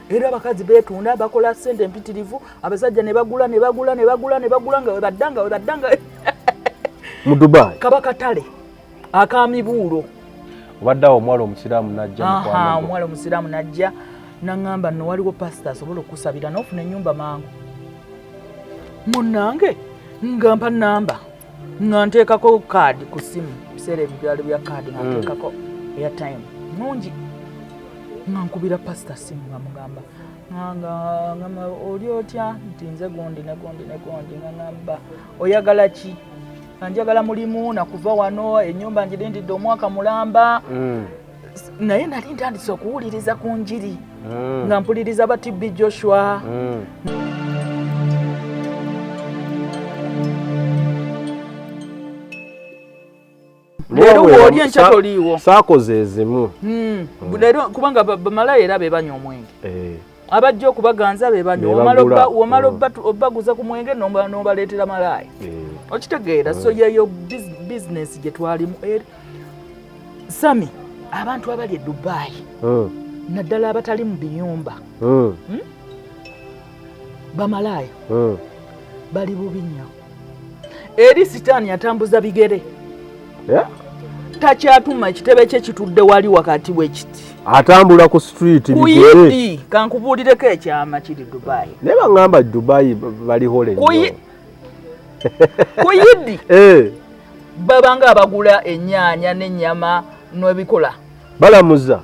era abakazi betunda bakola sente empitirivu abasajja ne bagula nga webaddanga mu Dubai kabakatale akamibuulo obaddawo omwala omusiramu najja omwala omusiramu najja nangamba nno waliwo pasita asobola okusabira n'ofuna ennyumba mangu munnange ngampa namba nga nteekako kaadi ku simu biseera ebyalo bya kaadi nga nteekako airtime nungi nga nkubira pasita simu nga mugamba nga oli otya nti nze gundi ne gundi nga ngamba oyagala ki njagala mulimu nakuva wano ennyumba njirindidde omwaka mulamba naye nali ntandise okuwuliriza ku njiri nga mpuliriza batibbi Joshua Lero woli encha toliwo saakoze ezimu lero kubanga bamalaya era bebanya omwenge abajja okubaganza bebanya omala obaguza ku mwenge n'obaleetera malaya okitegeera so yeyo business gye twalimu Sami abantu abali e Dubai naddala abatali mu biyumba bamalaya bali bubi nnyo eri sitaani atambuza bigere takyatuma ekitebe kye kitudde wali wakati w'ekiti atambula ku street bigere kankubuulireko ekyama kiri Dubai naye baŋŋamba Dubai baliho nnyo kuyidi babanga abagula ennyaanya n'ennyama n'ebikola balamuza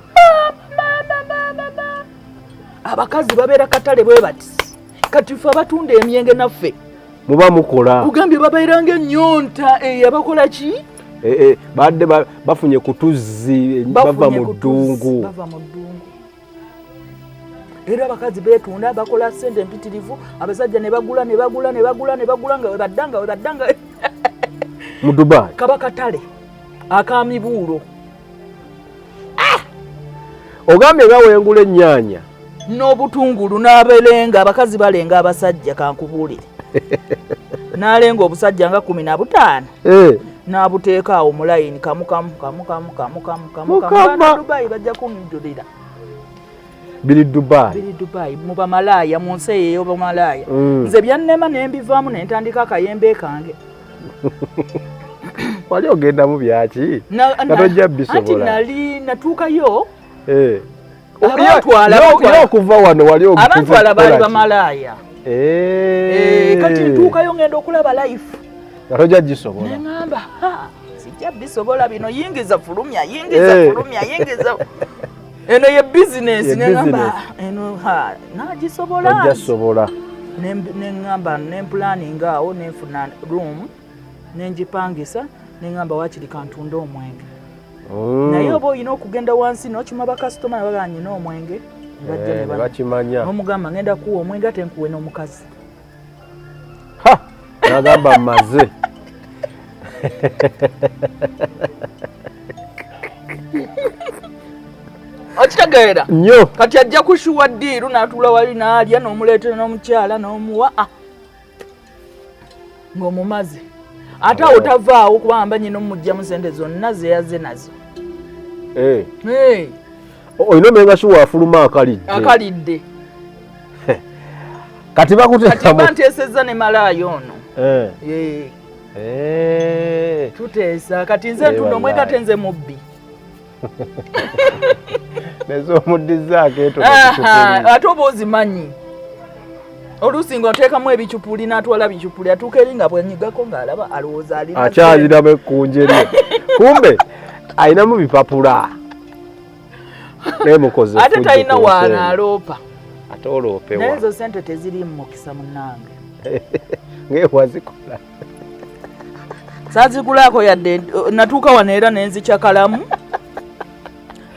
abakazi babeera katale bwe bati kati ffe abatunda emyenge naffe muba mukola kugambye babeeranga ennyonta abakola ki badde bafunye kutuzzi bava mu ddungu era abakazi betunda bakola sente empitirivu abasajja ne bagula nga webaddanga mu Dubai kabakatale akamibuulo ogambye nga wengula ennyaanya n'obutungulu n'abelenga abakazi balenga abasajja kankubuulire n'alenga obusajja nga 15 n'abuteeka awo mu layini kamu Dubai bajja kunjulira biri Dubai mu bamalaya mu nsi eyo bamalaya nze byannema ne mbivaamu ne ntandika akayembe kange wali ogenda mu byaki katojja bisobola ati nali natuukayo okuva wano wali abantu bali bamalaya kati ntuukayo ngenda okulaba life katojja gisobola neŋŋamba sijja bisobola bino yingiza fulumya eno ye business neŋŋamba eno nagisobola neŋŋamba nemplaninga awo nenfuna room nenjipangisa neŋŋamba wakiri kantunda omwenge naye oba olina okugenda wansi n'okima bakasitoma nabaga nyina omwenge bakimanya n'omugamba ngenda kuwa omwenge ate nkuwe n'omukazi nagamba mmaze okitegeera nnyo kati ajja kushuwa ddiiru n'atuula wali n'alya n'omuleetera n'omukyala n'omuwa ng'omumaze ate awo tavaawo kubanga nyina omugyamu sente zonna zeyaze nazo olina omenga shuwa afuluma akalidde kati kati banteesezza ne malaayo ono tuteesa kati nze ntunda omwenge ate nze mubbi nezomuddizaako ate oba ozimanyi oluusi ng'oteekamu ebicupuli n'atwala bicupuli atuuka eri nga bwenyigako ng'alaba alowooza alina akyaziramu ekkunje lye kumbe ayinamu bipapula nemukoze ate talina waanaaloopa ate oloopewa naye ezo sente tezirimu mukisa munnange ngewazikola saazigulaako yadde natuuka wano era nenzikyakalamu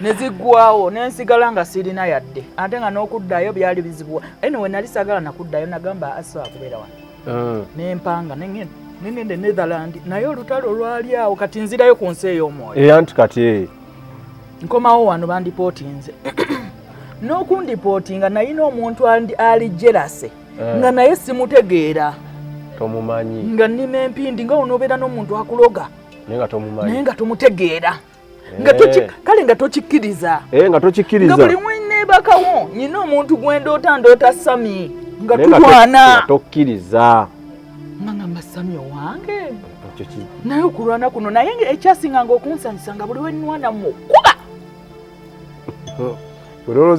neziggwawo nensigala nga sirina yadde ate nga n'okuddayo byali bizibuwa anyway nali sagala nakuddayo nagamba asobola kubeera wano nempanga nengende Netherland naye olutalo olwali awo kati nzirayo ku nsi ey'omwoyo anti kati nkomawo wano bandipootinze n'okundipootinga nayina omuntu ali jerase nga naye simutegeera tomumanyi nga nnima empindi nga onoobeera n'omuntu akuloga naye nga tomutegeera kale nga tokikkiriza nga tokikkiriza nga buli mwine bakawo nyina omuntu ndoota Sami nga tulwana tokkiriza ngamba Sami wange naye okulwana kuno naye ekyasinganga okunsanyusa nga buli wenwana mukuba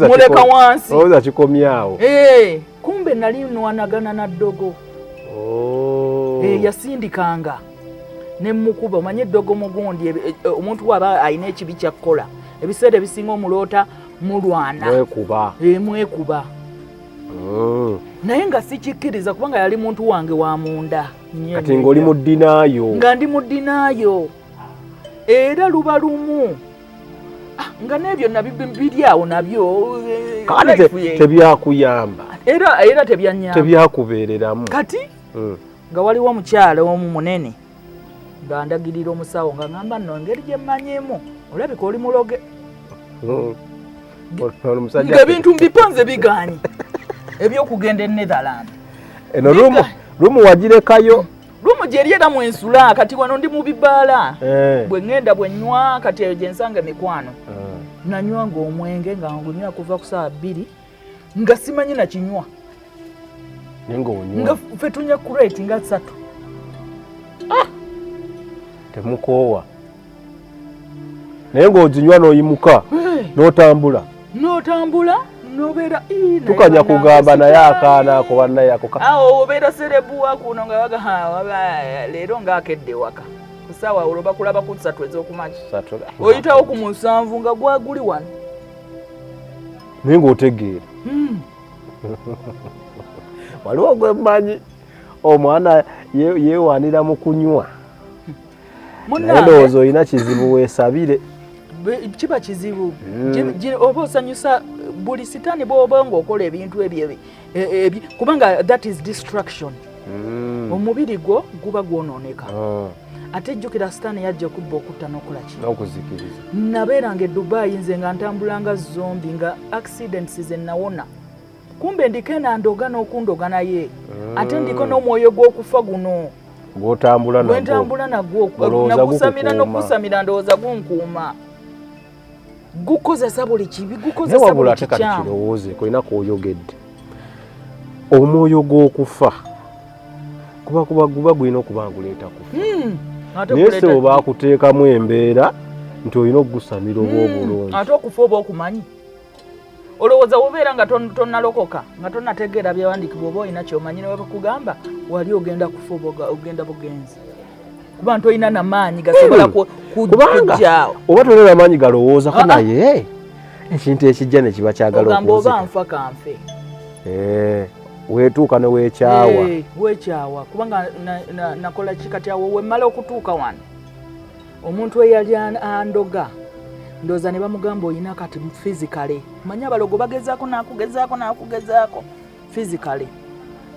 muleka wansi olowooza kikomyawo kumbe nali nwanagana na ddogo yasindikanga ne mukuba omanye eddogo mugundi omuntu waba alina ekibi kyakkola ebiseera ebisinga omuloota mulwana mwekuba naye nga sikikkiriza kubanga yali muntu wange wa munda kati ng'oli mu ddinaayo nga ndi mu ddinaayo era luba lumu nga n'ebyo biri awo nabyo kati tebyakuyamba era tebyanyamba tebyakubeereramu kati nga waliwo omukyala omu munene ng'andagirira omusawo nga ngamba nno engeri gye mmanyimu olabika oli muloge ng'ebintu mbipanze biganye ebyokugenda e Netherland eno lumu wagirekayo lumu gyeri era mwensula kati wano ndi mu bibaala bwe ŋŋenda bwe nnywa kati eyo gye nsanga emikwano nanywanga omwenge nga ngunywa kuva ku ssaawa 2 nga simanyi nakinywa nga ffe tunywa kureti nga 3 temukoowa naye ng'ozinywa n'oyimuka n'otambula nobeera tukanya kugamba naye akaana ako bannaye ako obeera serebuwa kuno nga leero ng'akedde waka kusaawa olwo bakulaba ku 3 ez'okumakya oyitawo ku 7 nga gwaguli wano naye ng'otegeera waliwo gwemmanyi omwana yeewanira mu kunywa naye ndowooza olina kizibu weesabire kiba kizibu oba osanyusa buli sitaani bw'oba ng'okola ebintu ebyo kubanga that is distraction omubiri gwo guba gwonooneka ate jjukira sitaani yajja kubba okutta n'okola ki n'okuzikiriza nabeeranga e Dubai nze nga ntambulanga zombi nga accidents ze nawona kumbe ndiko enandoga n'okundoga naye ate ndiko n'omwoyo gw'okufa guno gwentambula nagwo nagusamira n'okusamira ndowooza gunkuuma gukozesa buli kibi gukozesa buli kikyamu kirowooze kolina kwoyogedde omwoyo gw'okufa guba gulina okuba nguleeta kufa naye se oba akuteekamu embeera nti olina okugusamira oba obulungi ate okufa oba okumanyi olowooza wobeera nga tonnalokoka nga tonnategeera byawandiikibwa oba olina kyomanyi newe bakugamba wali ogenda kufa oba ogenda bugenzi kuba nti olina namaanyi gasobola kujjaawo oba tolina namaanyi galowoozako naye ekintu ekijja ne kiba kyagala ogamba oba nfa kanfe weetuuka ne weekyawa kubanga nakola kikati awo wemmala okutuuka wano omuntu eyali andoga ndowooza ne bamugamba olina kati physically manyi abalogo bagezaako nakugezaako physically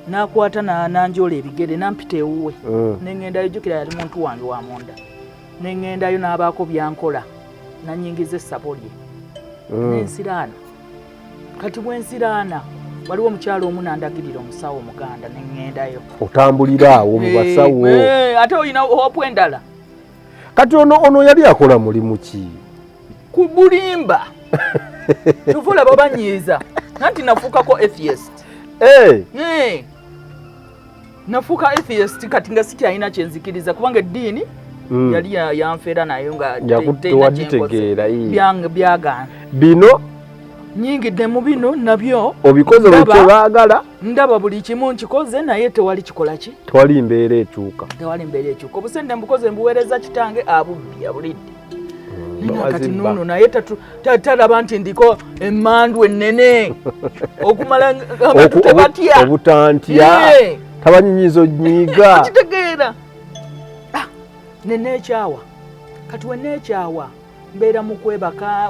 nakwata nanjola ebigere nampita ewuwe neŋŋendayo jjukira yali muntu wange wa munda neŋŋendayo n'abaako byankola nanyingiza essabo lye nensiraana kati bwensiraana waliwo omukyalo omu nandagirira omusawo omuganda neŋŋendayo otambulira awo mu basawo ate olina hopu endala kati ono yali akola mulimu ki ku bulimba tuvula babanyiiza nanti nafuukako atheist nafuuka atheist kati nga sikyalina kyenzikiriza kubanga eddiini yali yanfeera nayo nga tewagitegeera byagaana bino nyingidde mu bino nabyo obikoze bwebaagala ndaba buli kimu nkikoze naye tewali kikola ki tewali mbeera ekyuka obusente mbukoze mbuweereza kitange abubbi abulidde kati nuno naye talaba nti ndiko emmandu ennene okumala abantu tebatya obutantya tabanyinyizo nyiga kitegeera neneekyawa kati weneekyawa mbeera mu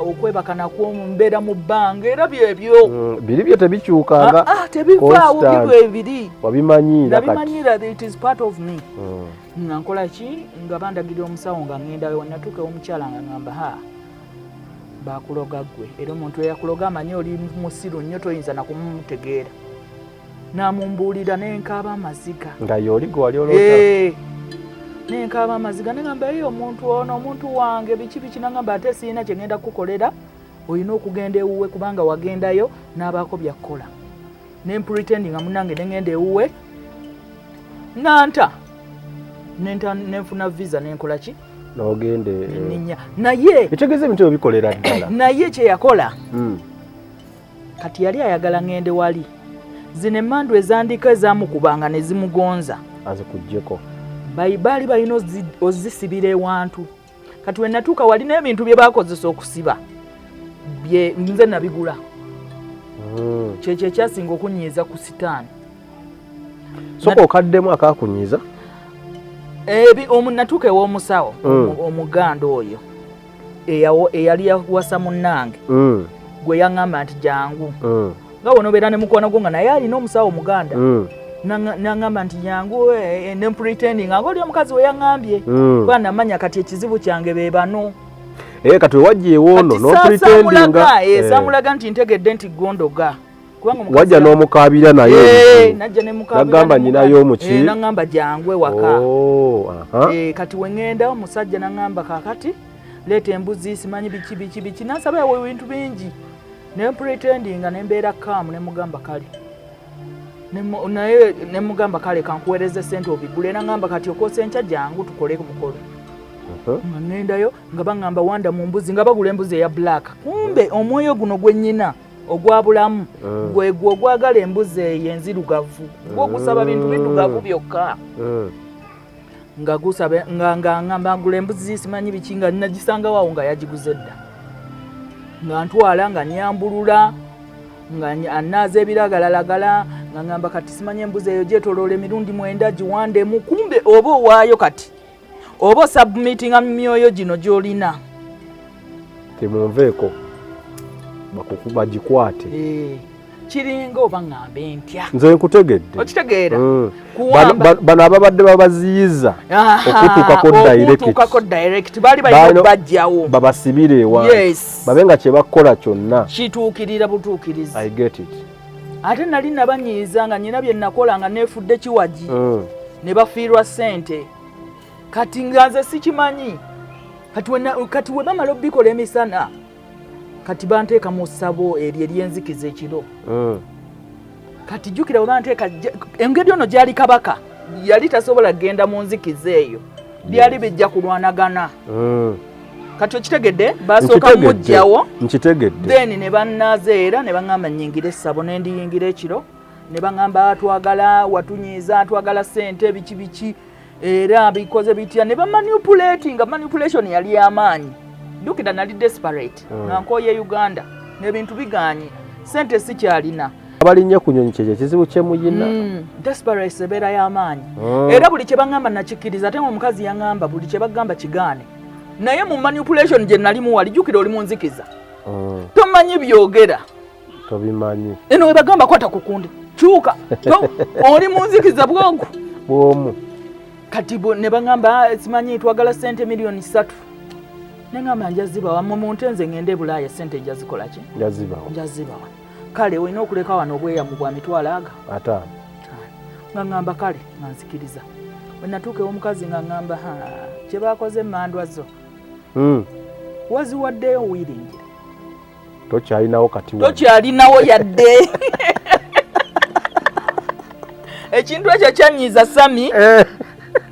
okwebaka nakwo mbeera mu bbanga era byebyo biri byo tebikyukanga tebivaawo bibyo ebiri wabimanyira it is part of me nga nkola ki nga bandagirira omusawo nga ŋŋendayo natuuka omukyala nga ŋŋamba bakuloga ggwe era omuntu eyakuloga amanyi oli musiru nnyo toyinza nakumutegeera namumbuulira nenkaaba amaziga nga yoli gwe wali olota nenkaaba amaziga neŋŋamba omuntu ono omuntu wange biki nangamba ate siina kye ŋŋenda kukolera olina okugenda ewuwe kubanga wagendayo n'abaako byakkola nempretending nga munange nengenda ewuwe nanta nenfuna visa nenkola ki n'ogende ninya naye ekitegeeza ebintu ebikolera ddala naye kyeyakola kati yali ayagala ngende wali zino emmandu ezandika ezamukubanga ne zimugonza azikugjeko baali balina ozisibira ewantu kati we natuuka wali n'ebintu bye bakozesa okusiba nze nabigula kyekyo ekyasinga okunyiiza ku sitaani soka okaddemu akakunyiiza natuuka ew'omusawo omuganda oyo eyali yawasa munnange gwe yaŋŋamba nti jangu nga wonobeera ne mukwano gwo nga naye alina omusawo omuganda naŋŋamba nti jangu nempretending nga oli omukazi we yaŋŋambye kuba namanya kati ekizibu kyange be bano kati wewajja ewoono n'opretendinga samulaga nti ntegedde nti gondoga wajja n'omukaabira naye nagamba nyinayo omuki naŋŋamba jangu ewaka kati weŋŋenda omusajja naŋŋamba kakati leeta embuzi simanyi biki nansaba ebintu bingi nempretendinga nembeera kaamu nemugamba kale naye nemugamba kale kankuweereze sente obigule naŋŋamba kati okoosa enkya jangu tukole mukolo nga ŋŋendayo nga baŋŋamba wanda mu mbuzi nga bagula embuzi eya black kumbe omwoyo guno gwennyina ogwa bulamu gwegwe ogwagala embuzi eyo enzirugavu gwogusaba bintu biddugavu byokka nga gusaba nga ngambagula embuzi simanyi biki nga nagisangawo nga yagiguze dda nga ntwala nga nyambulula nga anaaza ebiragalalagala nga ngamba kati simanyi embuzi eyo gyetoloola emirundi 9 giwandemu kumbe oba owaayo kati oba osubmitinga myoyo gino gy'olina temunveeko bagikwate kiringa oba ŋŋambe ntya nze nkutegedde okitegeera bano ababadde babaziyiza okutuukako direct baali balina okubajjawo babasibire ewantu babe nga kyebakola kyonna kituukirira butuukirizi I get it ate nali nabanyiiza nga nyina bye nakola nga neefudde kiwagi ne bafiirwa ssente kati nga nze sikimanyi kati we bamala obbikola emisana kati banteeka mu ssabo eryo ery'enzikiza ekiro kati jjukira we banteeka engeri ono gyali kabaka yali tasobola kgenda mu nzikiza eyo byali bijja kulwanagana kati okitegedde basooka mujjawo then ne bannaaza era ne baŋŋamba nnyingira essabo ne ndiyingira ekiro ne baŋŋamba twagala watunyiiza twagala ssente biki biki era bikoze bitya ne bamanipulati nga manipulation yali y'amaanyi jjukira nali desperate nga nkooye Uganda n'ebintu biganye ssente sikyalina abalinnye ku nnyonyi kyekyo ekizibu kyemuyina desperate ebeera y'amaanyi era buli kye baŋŋamba nakikkiriza ate omukazi yaŋŋamba buli kye bagamba kigaane naye mu manipulation gye nalimu wali jjukira oli mu nzikiza tomanyi byogera tobimanyi eno we bagamba kwata kukundi kyuka oli mu nzikiza bwogu bwomu kati ne baŋŋamba simanyi twagala ssente miliyoni 3 neŋŋamba njazibawa mu ntenze ŋŋende e Bulaaya ssente njazikola ki njazibawa kale olina okuleka wano obweyamu bwa mitwalo aga ataano nga ŋŋamba kale nga nzikiriza bwe natuuka ew'omukazi nga ŋŋamba kye baakoze emmandwa zo waziwaddeyo wiiringire tokyalinawo kati tokyalinawo yadde ekintu ekyo kyanyiiza Sami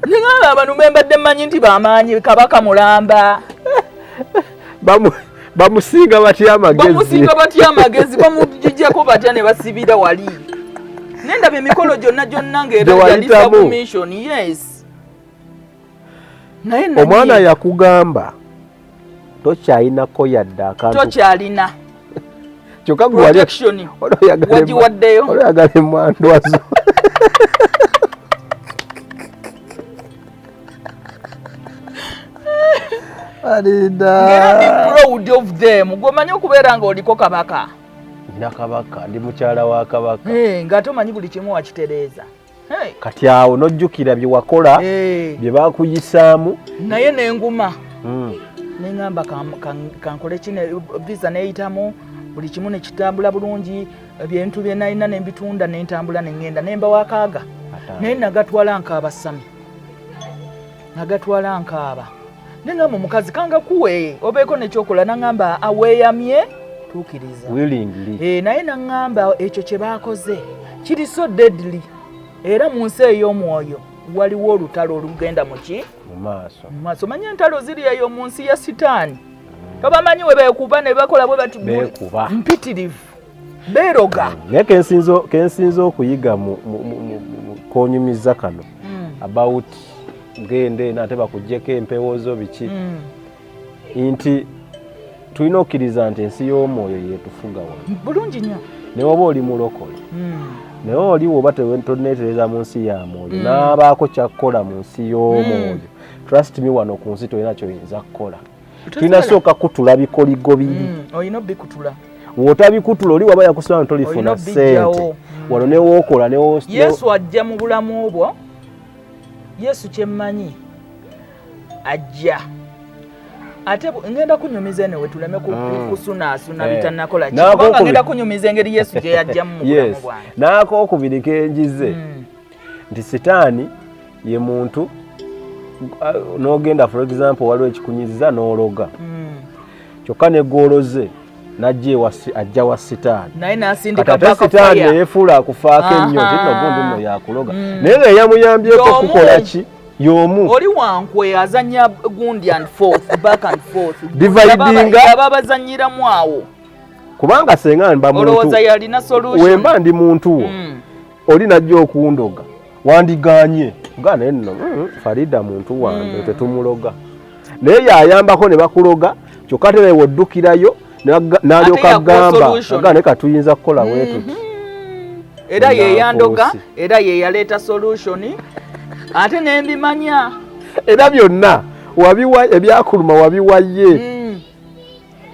niŋŋamba abantu mbadde mmanyi nti bamaanyi kabaka mulamba bamusinga batya amagezi bamugijjako batya ne basibira wali nendaba emikolo gyonna ng'era yali submission yes naye omwana yakugamba tokyalinako yadde akantu tokyalina kyokka wagiwaddeyo oyagala emmandwazo ngera proud of them gwomanyi okubeera nga oliko kabaka nina kabaka ndi mukyala wa kabaka ng'ate omanyi buli kimu wakitereeza kati awo nojjukira bye wakola bye bakuyisaamu naye nenguma neŋŋamba kankole kino visa neyitamu buli kimu nekitambula bulungi ebintu bye nalina nembitunda nentambula neŋŋenda nemba wakaaga naye nagatwala nkaaba Sami nagatwala nkaaba neŋŋamba omukazi kanga kuwe obeeko nekyokola naŋŋamba aweeyamye tukiriza willingly naye naŋŋamba ekyo kye baakoze kiri so deadly era mu nsi ey'omwoyo waliwo olutalo olugenda muki mu maaso manye entalo ziri eyo mu nsi ya sitaani tobamanyi we beekuba ne bakola bwe bati mpitirivu beeroga naye kensinza okuyiga konyumiza kano about gende nate bakuggyeko empewoozo biki nti tulina okkiriza nti ensi y'omwoyo yetufuga wano bulungi nnyo naye oba oli mulokole naye oli woba toneetereza mu nsi ya mwoyo n'abaako kyakkola mu nsi y'omwoyo trust me wano ku nsi tolina kyoyinza kukola tulina sooka kutula bikoligo biri olina obbikutula wootabikutula oli waba yakusaba tolifuna ssente wano newookola yesu ajja mu bulamu obwo yesu kyemmanyi ajja ate ngenda kunyumiza newe tuleme kusunaasuna bitanakola kubanga ngenda kunyumiza engeri yesu gye yajjamu mu bulamu bwange n'akookubiri kenjize nti sitaani ye muntu n'ogenda for example waliwo ekikunyiziza n'ologa kyokka negoloze ajja wa sitaani naye n'asindika ate sitaani yeefuula akufaako ennyo tinogundi nno yakuloga naye nga yamuyambyeko okukola ki y'omu oli wankwe azanya gundi and forth back and forth dividinga aba bazanyiramu awo kubanga senga mba muntu olowooza yalina solution wemba ndi muntu wo oli najja okundoga wandiganye gane nno Farida muntu wange tetumuloga naye yayambako ne bakuloga kyokka tere woddukirayo n'alyoka gamba agane katuyinza kukola wetuti era yeyandoga era yeyaleeta solution ate nembimanya era byonna ebyakuluma wabiwaye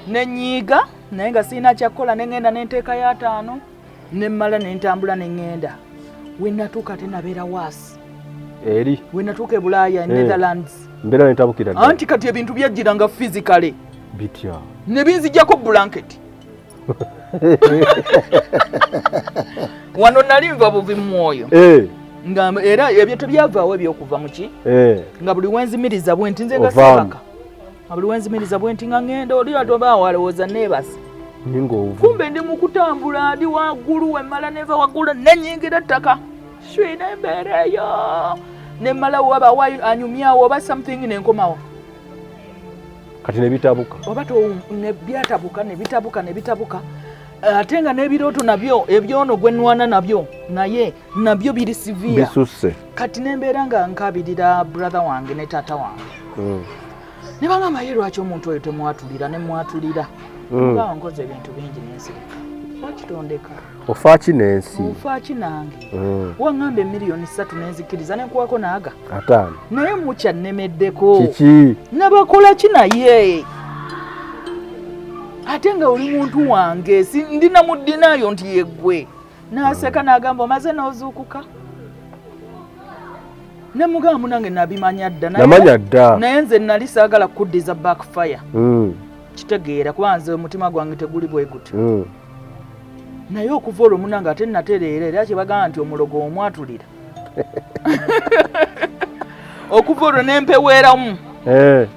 nenyiiga naye nga sirina kyakkola nengenda nenteeka ya 5 nemmala nentambula nengenda wenatuuka ate nabeera waasi eri wenatuuka e Bulaaya Netherlands mbeera nentabukira anti kati ebintu byajjiranga physically bitya ne binzijjako blanket wano nali nva buvi mu mwoyo nga era ebyo tebyavaawo ebyokuva muki nga buli wenzimiriza bwenti nze nga sibaka buli wenzimiriza bwenti nga ngenda oli atoba walowooza neebasa kumbe ndi mu kutambula ndi waggulu wemmala neva waggulu nenyingira ttaka shwi nembeera eyo nemmala waba anyumyawo oba something nenkomawo kati nebitabuka oba nebyatabuka nebitabuka ate nga n'ebirooto nabyo ebyono gwenwana nabyo naye nabyo biri severe bisusse kati nembeera nga nkabirira brother wange ne taata wange ne bangamba ye lwaki omuntu oyo temwatulira nemwatulira nga nkoze ebintu bingi nensirika wakitondeka ofaaki n'ensi ofaaki nange waŋŋamba emiliyoni 3 nenzikiriza nenkuwako naaga 5 naye mukyannemeddeko kiki nabakola ki naye ate nga oli muntu wange ndina mu ddinaayo nti yeggwe n'aseka n'agamba omaze n'ozuukuka ne mugamu nange nabimanya dda naye nze nali saagala kuddiza backfire kitegeera kuba nze omutima gwange teguli bwe guti naye okuva olwo munange ate natereera era kye bagamba nti omulogo omwatulira okuva olwo nempeweeramu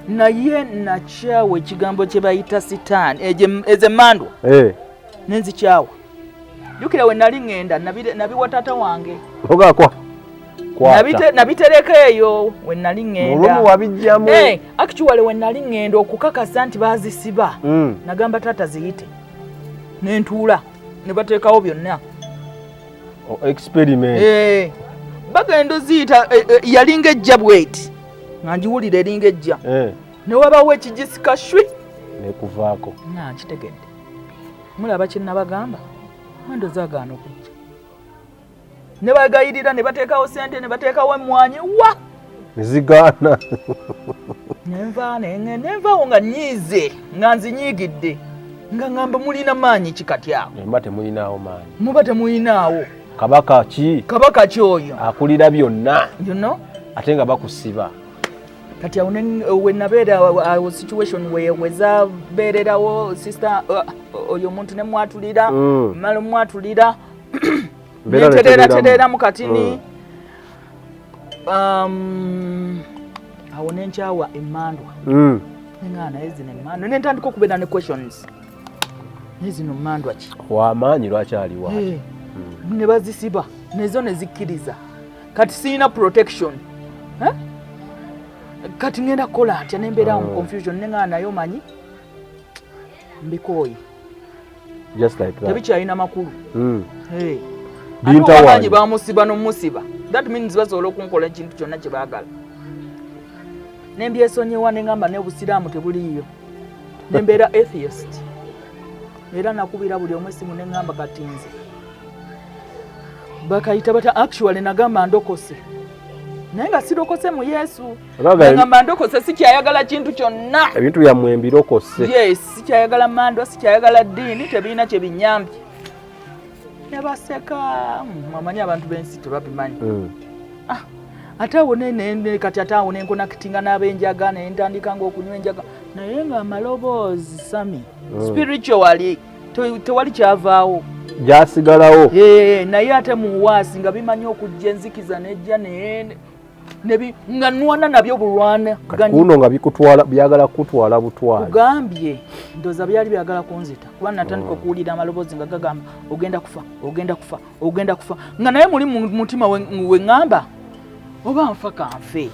naye nakyawa ekigambo kye bayita sitaani ezemmandwa nenzikyawa jjukira we nali ŋŋenda nabiwa taata wange nabitereka eyo we nali ŋŋenda actually we nali ŋŋenda okukakasa nti baazisiba nagamba taata ziyite nentuula ne bateekawo byonna experiment bagenda oziyita yalinga ejja bweti nga njiwulira eringa ejja ne wabawo ekigisika shwi nekuvaako nkitegedde mulaba kye nabagamba mwendo zaagaana okujja ne bagayirira ne bateekawo sente ne bateekawo emmwanyi wa nezigaana nenvaawo nga nyiize nga nzinyiigidde nga ngamba mulina maanyi kikati awo muba temulinaawo maanyi muba temulinaawo kabaka ki oyo akulira byonna ate nga bakusiba kati awo wenabeera situation wezabeererawo sister oyo omuntu nemwatulira mala mwatulira nentereeratereeramu katini awo nenkyawa emmandwa neŋŋaa naye zino emmandwa nentandika okubeera ne questions nezino mandwa ki wamaanyi lwaki ali wa ne bazisiba nezo ne zikkiriza kati sirina protection kati ngenda kukola atya nembeera mu confusion neŋŋaa nayo manyi mbikooye just like that tebikyalina makulu bintawanyi bamusiba nomusiba that means basobola okunkola ekintu kyonna kye baagala nembyesonyiwa neŋŋamba n'obusiraamu tebuliiyo nembeera atheist era nakubira buli omu essimu neŋŋamba kati nze bakayita bata actually nagamba ndokose naye nga sirokose mu Yesu nagamba ndokose sikyayagala kintu kyonna ebintu byammwe mbirokose yes sikyayagala mandwa sikyayagala ddiini tebiina kye binyambye nebaseka amanyi abantu b'ensi tebabimanyi ate awo kati ate awo nenkonakitinga n'ab'enjaga naye ntandika ng'okunywa enjaga naye nga amaloboozi sami spiritually tewali kyavaawo gyasigalawo naye ate muwaasi nga bimanyi okujja enzikiza nejja nga nwana nabyo bulwana kuno nga byagala kutwala butwali kugambye ndoza byali byagala kunzita kuba natandika okuwulira amaloboozi nga gagamba ogenda kufa ogenda kufa ogenda kufa nga naye muli mu mutima weŋŋamba oba nfa kanfe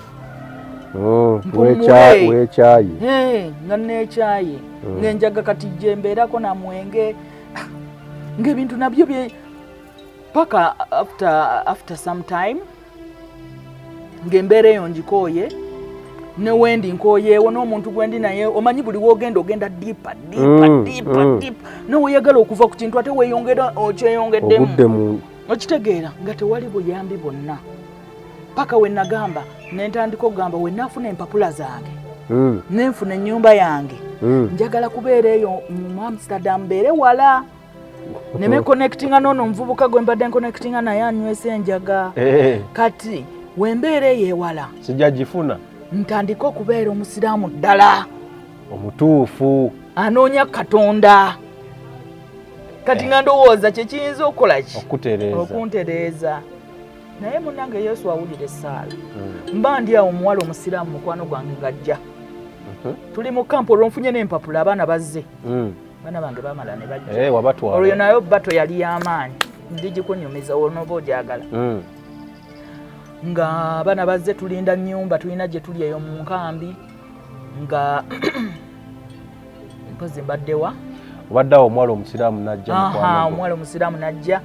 wekyayi nga nekyayi ngenjaga kati gye mbeerako na mwenge ng'ebintu nabyo paka after some time ng'embeera eyo ngikooye ne wendi nkooyeewo n'omuntu gwendi naye omanyi buli wogenda dipa noweyagala okuva ku kintu ate weeyongera okyeyongeddemu okitegeera nga tewali buyambi bwonna paka we nagamba nentandika okugamba we naafuna empapula zange nenfuna ennyumba yange njagala kubeera eyo mu Amsterdam mbeere wala neme connectinga nono omuvubuka gwe mbadde connectinga naye anywesa enjaga kati wembeera eyo ewala sijja gifuna ntandika okubeera omusiraamu ddala omutuufu anoonya Katonda kati nga ndowooza kyekiyinza okukola ki okuntereeza naye munange Yesu awulira essaala mba ndi awo omuwala omusiraamu mukwano gwange ng'ajja tuli mu kampu olwonfunye n'empapula abaana bazze baana bange bamala ne bajja olwo nayo bato yali y'amaanyi ndi gikunyumiza onooba ogyagala nga abaana bazze tulinda nnyumba tulina gye tuli eyo mu nkambi nga mpozi mbaddewa obaddeawo omuwala omusiraamu najja omuwala omusiraamu najja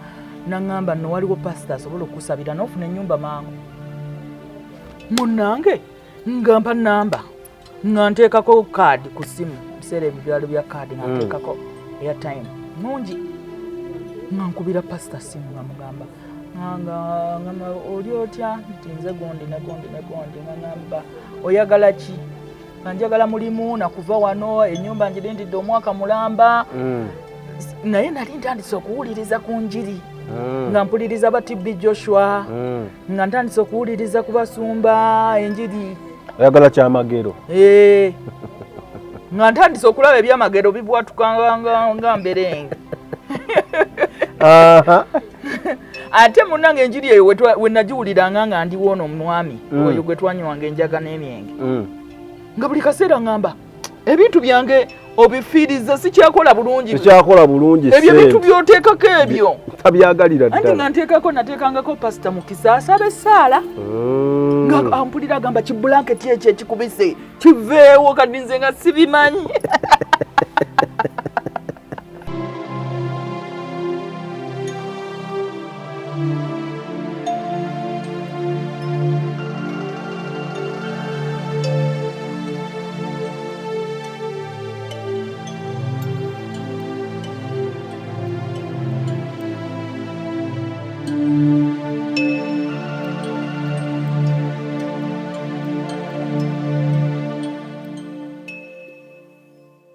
naŋŋamba nno waliwo pasita asobola okusabira n'ofuna ennyumba mangu munnange nga mpa namba nga nteekako kaadi ku ssimu biseera ebyo byali bya kaadi nga nteekako airtime nungi nga nkubira pasita ssimu nga mugamba nga oli otya nti nze gundi ne gundi ne gundi nga ŋŋamba oyagala ki nga njagala mulimu nakuva wano ennyumba njirindidde omwaka mulamba naye nali ntandise okuwuliriza ku njiri nga mpuliriza batibbi Joshua nga ntandise okuwuliriza ku basumba enjiri oyagala kyamagero nga ntandise okulaba ebyamagero bibwatuka nga mberenge ate munange enjiri eyo we nagiwuliranga nga ndi woono omwami oyo gwe twanywanga enjaga n'emyenge nga buli kaseera ngamba ebintu byange obifiiriza sikyakola bulungi ebyo bintu byoteekako ebyo tabyagalira ddala anti nga nateekangako pasita Mukisa asaba essaala nga ampulira agamba kibulanketi ekyo ekikubise kiveewo kati nze nga sibimanyi